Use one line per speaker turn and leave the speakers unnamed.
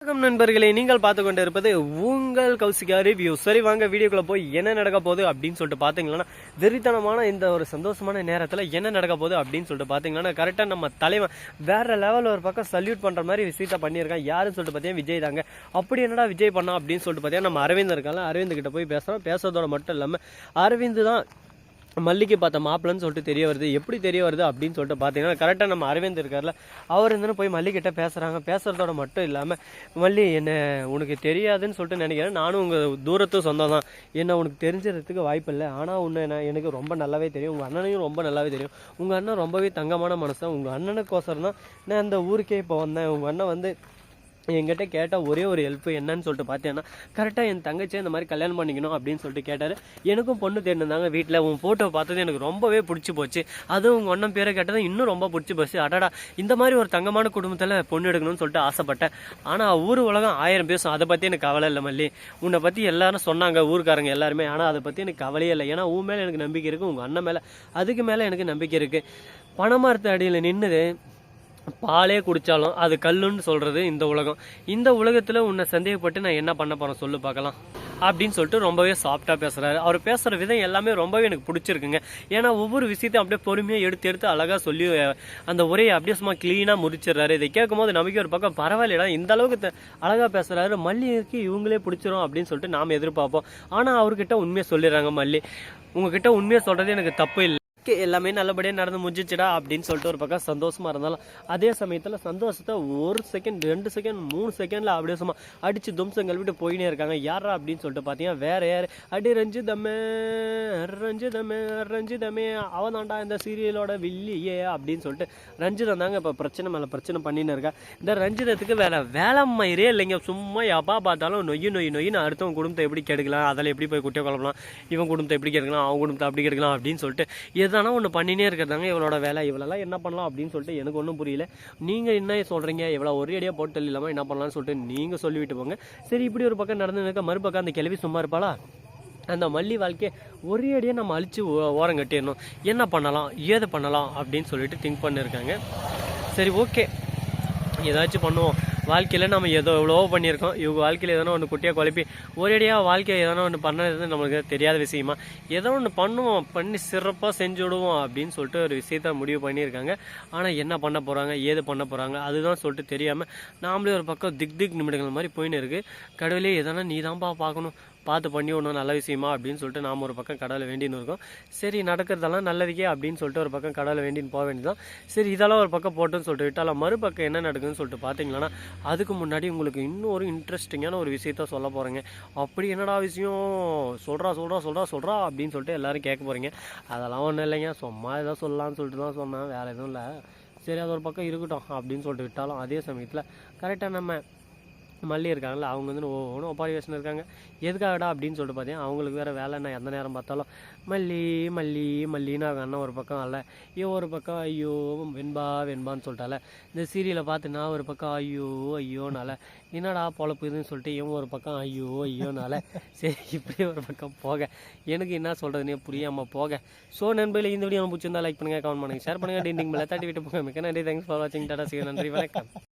வணக்கம் நண்பர்களே, நீங்கள் பார்த்து கொண்டு இருப்பது உங்கள் கௌசிகா ரிவ்யூ. சரி வாங்க வீடியோக்குள்ள போய் என்ன நடக்க போகுது அப்படின்னு சொல்லிட்டு பார்த்தீங்கன்னா, வெறித்தனமான இந்த ஒரு சந்தோஷமான நேரத்தில் என்ன நடக்க போகுது அப்படின்னு சொல்லிட்டு பார்த்தீங்கன்னா, கரெக்டாக நம்ம தலைவன் வேற லெவலில் ஒரு பக்கம் சல்யூட் பண்ணுற மாதிரி விஷயத்த பண்ணியிருக்கான். யாருன்னு சொல்லிட்டு பார்த்தீங்கன்னா விஜய் தாங்க. அப்படி என்னடா விஜய் பண்ணா அப்படின்னு சொல்லிட்டு பார்த்தீங்கன்னா, நம்ம அரவிந்த் இருக்காங்க. அரவிந்த் கிட்ட போய் பேசுகிறோம். பேசுறதோட மட்டும் இல்லாமல் அரவிந்த் தான் மல்லிக்கு பார்த்த மாப்பிள்ளன்னு சொல்லிட்டு தெரிய வருது. எப்படி தெரிய வருது அப்படின்னு சொல்லிட்டு பார்த்தீங்கன்னா, கரெக்டாக நம்ம அரவிந்த் இருக்கார்ல, அவர் இருந்துன்னு போய் மல்லிகிட்ட பேசுகிறாங்க. பேசுகிறதோட மட்டும் இல்லாமல், மல்லி என்ன உனக்கு தெரியாதுன்னு சொல்லிட்டு நினைக்கிறேன். நானும் உங்கள் தூரத்து சொந்தம் தான். என்ன உனக்கு தெரிஞ்சிடறதுக்கு வாய்ப்பு இல்லை. ஆனால் உன்னை எனக்கு ரொம்ப நல்லாவே தெரியும். உங்கள் அண்ணனையும் ரொம்ப நல்லாவே தெரியும். உங்கள் அண்ணன் ரொம்பவே தங்கமான மனசன். உங்கள் அண்ணனுக்கோசரம் தான் நான் இந்த ஊருக்கே இப்போ வந்தேன். உங்கள் அண்ணன் வந்து என்கிட்ட கேட்டால் ஒரே ஒரு ஹெல்ப் என்னன்னு சொல்லிட்டு பார்த்தேன்னா, கரெக்டாக என் தங்கச்சியை இந்த மாதிரி கல்யாணம் பண்ணிக்கணும் அப்படின்னு சொல்லிட்டு கேட்டார். எனக்கும் பொண்ணு தேடினாங்க வீட்டில். உன் ஃபோட்டோ பார்த்தது எனக்கு ரொம்பவே பிடிச்சி போச்சு. அதுவும் உங்கள் ஒன்றும் பேரை கேட்டதும் இன்னும் ரொம்ப பிடிச்சி போச்சு. அடடா, இந்த மாதிரி ஒரு தங்கமான குடும்பத்தில் பொண்ணு எடுக்கணும்னு சொல்லிட்டு ஆசைப்பட்டேன். ஆனால் ஊர் உலகம் 1000 பேசும். அதை பற்றி எனக்கு கவலை இல்லை மல்லி. உன்னை பற்றி எல்லாரும் சொன்னாங்க ஊருக்காரங்க எல்லாருமே. ஆனால் அதை பற்றி எனக்கு கவலையே இல்லை. ஏன்னா உன் மேலே எனக்கு நம்பிக்கை இருக்குது, உங்கள் அண்ணன் மேலே அதுக்கு மேலே எனக்கு நம்பிக்கை இருக்குது. பனைமரத்து அடியில் நின்றுது பாலே குடித்தாலும் அது கல்லுன்னு சொல்கிறது இந்த உலகம். இந்த உலகத்தில் உன்னை சந்தேகப்பட்டு நான் என்ன பண்ண போகிறேன் சொல்லு பார்க்கலாம் அப்படின்னு சொல்லிட்டு ரொம்பவே சாஃப்டாக பேசுகிறாரு. அவர் பேசுகிற விதம் எல்லாமே ரொம்பவே எனக்கு பிடிச்சிருக்குங்க. ஏன்னா ஒவ்வொரு விஷயத்தையும் அப்படியே பொறுமையாக எடுத்து அழகாக சொல்லி அந்த உரையை அப்படியே சும்மா க்ளீனாக முடிச்சிடுறாரு. இதை கேட்கும்போது நமக்கு ஒரு பக்கம் பரவாயில்லடா, இந்த அளவுக்கு அழகாக பேசுகிறாரு, மல்லிக்கு இவங்களே பிடிச்சிரும் அப்படின்னு சொல்லிட்டு நாம் எதிர்பார்ப்போம். ஆனால் அவர்கிட்ட உண்மையை சொல்லிடுறாங்க. மல்லி, உங்ககிட்ட உண்மையை சொல்கிறது எனக்கு தப்பு இல்லை, எல்லாமே நல்லபடியாக நடந்து முடிஞ்சிச்சுடா அப்படின்னு சொல்லிட்டு ஒரு பக்கம் சந்தோஷமா இருந்தாலும், அதே சமயத்தில் சந்தோஷத்தை 1 செகண்ட் 2 செகண்ட் 3 செகண்டில் அப்படியே சும்மா அடிச்சு தும்சம் கழுவிட்டு போயினே இருக்காங்க. யாரா அப்படின்னு சொல்லிட்டு பார்த்தீங்கன்னா வேற யார், அடி ரஞ்சிதமே ரஞ்சிதமே ரஞ்சிதமே அவதான்டா இந்த சீரியலோட வில்லியே அப்படின்னு சொல்லிட்டு ரஞ்சிதம் தாங்க இப்போ பிரச்சனை மேலே பிரச்சனை பண்ணின்னு இருக்கா. இந்த ரஞ்சிதத்துக்கு வேலை மயிரே இல்லைங்க. சும்மா எப்பா பார்த்தாலும் நொய்யு நொய்யின்னு அடுத்தவங்க குடும்பத்தை எப்படி கெடுக்கலாம், அதில் எப்படி போய் குட்டியை குழப்பலாம், இவன் குடும்பத்தை எப்படி கெடுக்கலாம், அவன் குடும்பத்தை அப்படி கெடுக்கலாம் அப்படின்னு சொல்லிட்டு எதானா ஒன்று பண்ணினே இருக்கிறதாங்க இவளோட வேலை. இவளெல்லாம் என்ன பண்ணலாம் அப்படின்னு சொல்லிட்டு எனக்கு ஒன்றும் புரியல. நீங்கள் என்ன சொல்கிறீங்க, இவ்வளோ ஒரே அடியாக போட்டு இல்லாமல் என்ன பண்ணலாம்னு சொல்லிட்டு நீங்கள் சொல்லிவிட்டு போங்க. சரி, இப்படி ஒரு பக்கம் நடந்து இருக்க மறுபக்கம் அந்த கிளவி சும்மா இருப்பாளா? அந்த மல்லி வாழ்க்கையை ஒரே அடியாக நம்ம அழிச்சு ஓரம் கட்டிடணும். என்ன பண்ணலாம் ஏது பண்ணலாம் அப்படின்னு சொல்லிட்டு திங்க் பண்ணியிருக்காங்க. சரி, ஓகே, ஏதாச்சும் பண்ணுவோம். வாழ்க்கையில் நம்ம எவ்வளோ பண்ணியிருக்கோம். இவங்க வாழ்க்கையில் எதனா ஒன்று குட்டியாக குழப்பி ஒரேடியாக வாழ்க்கையை எதனா ஒன்று பண்ணது நம்மளுக்கு தெரியாத விஷயமா, ஏதோ ஒன்று பண்ணுவோம், பண்ணி சிறப்பாக செஞ்சு விடுவோம் அப்படின்னு சொல்லிட்டு ஒரு விஷயத்த முடிவு பண்ணியிருக்காங்க. ஆனால் என்ன பண்ண போகிறாங்க ஏது பண்ண போகிறாங்க அதுதான் சொல்லிட்டு தெரியாமல் நாமளே ஒரு பக்கம் திக் நிமிடங்கள் மாதிரி போயின்னு இருக்குது. கடவுளே எதனா நீ தான்ப்பா பார்க்கணும், பார்த்து பண்ணி ஒன்றும் நல்ல விஷயமா அப்படின்னு சொல்லிட்டு நாம் ஒரு பக்கம் கடவுளை வேண்டின்னு இருக்கோம். சரி, நடக்கிறதெல்லாம் நல்லதுக்கே அப்படின்னு சொல்லிட்டு ஒரு பக்கம் கடவுளை வேண்டின்னு போக வேண்டியதான். சரி, இதெல்லாம் ஒரு பக்கம் போட்டுன்னு சொல்லிட்டு விட்டாலும் மறுபக்கம் என்ன நடக்குதுன்னு சொல்லிட்டு பார்த்தீங்கன்னா, அதுக்கு முன்னாடி உங்களுக்கு இன்னும் ஒரு இன்ட்ரெஸ்டிங்கான ஒரு விஷயத்த சொல்ல போகிறேங்க. அப்படி என்னடா விஷயம், சொல்கிறா அப்படின்னு சொல்லிட்டு எல்லோரும் கேட்க போகிறீங்க. அதெல்லாம் ஒன்றும் இல்லைங்க, சும்மா ஏதோ சொல்லலாம்னு சொல்லிட்டு தான் சொன்னேன், வேறு எதுவும் இல்லை. சரி, அது ஒரு பக்கம் இருக்கட்டும் அப்படின்னு சொல்லிட்டு விட்டாலும், அதே சமயத்தில் கரெக்டாக நம்ம மல்லி இருக்காங்கல்ல, அவங்க வந்து ஒவ்வொன்றும் ஒப்பாரிவேஷன் இருக்காங்க. எதுக்காகடா அப்படின்னு சொல்லிட்டு பார்த்தீங்கன்னா, அவங்களுக்கு வேறு வேலை. நான் எந்த நேரம் பார்த்தாலும் மல்லி மல்லி மல்லின்னு அவங்க அண்ணன் ஒரு பக்கம் அல்ல, இவன் ஒரு பக்கம் ஐயோ வெண்பான்னு சொல்லிட்டால. இந்த சீரியலை பார்த்து நான் ஒரு பக்கம் ஐயோனால என்னடா பொழப்புதுன்னு சொல்லிட்டு இவன் ஒரு பக்கம் ஐயோனால. சரி, இப்படியே ஒரு பக்கம் போக எனக்கு என்ன சொல்கிறதுனே புரியாமல் போக. ஸோ நண்பர்களே, இந்த வீடியோ பிடிச்சிருந்தா லைக் பண்ணுங்கள், கமெண்ட் பண்ணுங்கள், ஷேர் பண்ணுங்கள், டிண்டிங் மேலே தட்டி விட்டு போங்க. மிக்க நன்றி, தேங்க்ஸ் ஃபார் வாட்சிங், டாடா, சீ, நன்றி, வணக்கம்.